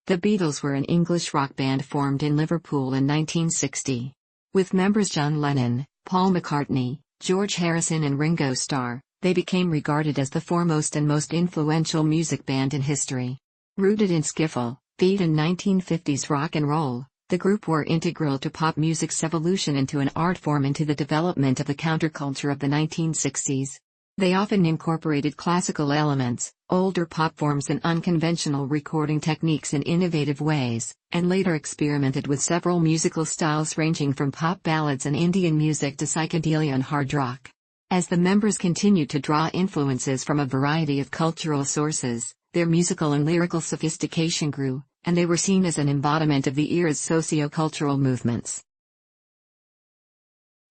The Beatles were an English rock band formed in Liverpool in 1960. With members John Lennon, Paul McCartney, George Harrison and Ringo Starr, they became regarded as the foremost and most influential music band in history. Rooted in skiffle, beat and 1950s rock and roll, the group were integral to pop music's evolution into an art form into the development of the counterculture of the 1960s. They often incorporated classical elements, older pop forms and unconventional recording techniques in innovative ways, and later experimented with several musical styles ranging from pop ballads and Indian music to psychedelia and hard rock. As the members continued to draw influences from a variety of cultural sources, their musical and lyrical sophistication grew, and they were seen as an embodiment of the era's socio-cultural movements.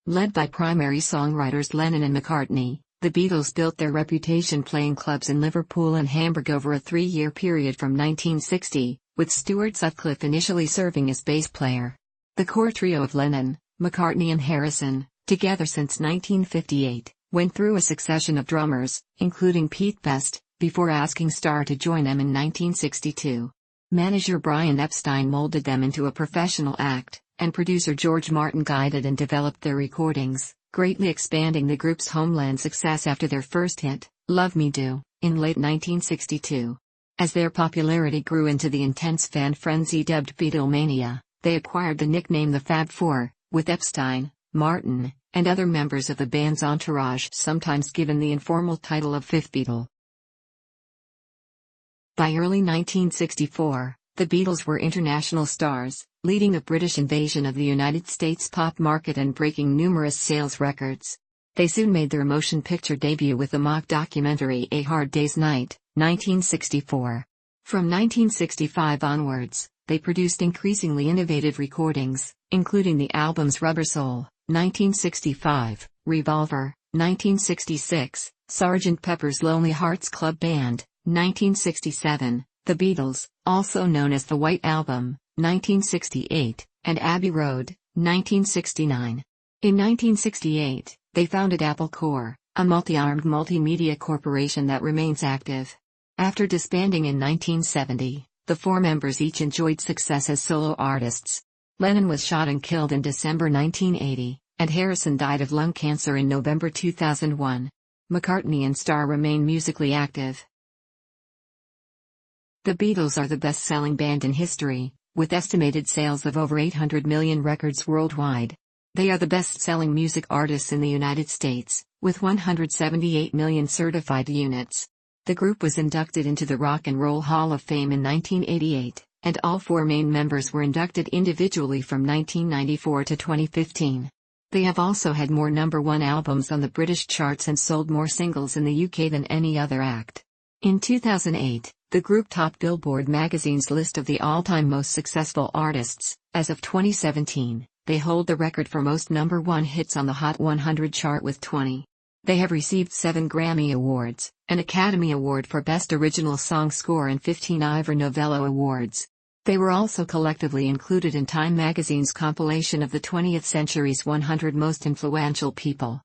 Led by primary songwriters Lennon and McCartney, the Beatles built their reputation playing clubs in Liverpool and Hamburg over a 3-year period from 1960, with Stuart Sutcliffe initially serving as bass player. The core trio of Lennon, McCartney and Harrison, together since 1958, went through a succession of drummers, including Pete Best, before asking Starr to join them in 1962. Manager Brian Epstein molded them into a professional act, and producer George Martin guided and developed their recordings, greatly expanding the group's homeland success after their first hit, Love Me Do, in late 1962. As their popularity grew into the intense fan frenzy dubbed Beatlemania, they acquired the nickname the Fab Four, with Epstein, Martin, and other members of the band's entourage sometimes given the informal title of Fifth Beatle. By early 1964, the Beatles were international stars, leading a British invasion of the United States pop market and breaking numerous sales records. They soon made their motion picture debut with the mock documentary A Hard Day's Night, 1964. From 1965 onwards, they produced increasingly innovative recordings, including the albums Rubber Soul, 1965, Revolver, 1966, Sgt. Pepper's Lonely Hearts Club Band, 1967, The Beatles, also known as the White Album, 1968, and Abbey Road, 1969. In 1968, they founded Apple Corps, a multi-armed multimedia corporation that remains active. After disbanding in 1970, the four members each enjoyed success as solo artists. Lennon was shot and killed in December 1980, and Harrison died of lung cancer in November 2001. McCartney and Starr remain musically active. The Beatles are the best-selling band in history, with estimated sales of over 800 million records worldwide. They are the best-selling music artists in the United States, with 178 million certified units. The group was inducted into the Rock and Roll Hall of Fame in 1988, and all four main members were inducted individually from 1994 to 2015. They have also had more #1 albums on the British charts and sold more singles in the UK than any other act. In 2008, the group topped Billboard magazine's list of the all-time most successful artists. As of 2017, they hold the record for most #1 hits on the Hot 100 chart with 20. They have received 7 Grammy Awards, an Academy Award for Best Original Song Score and 15 Ivor Novello Awards. They were also collectively included in Time magazine's compilation of the 20th century's 100 most influential people.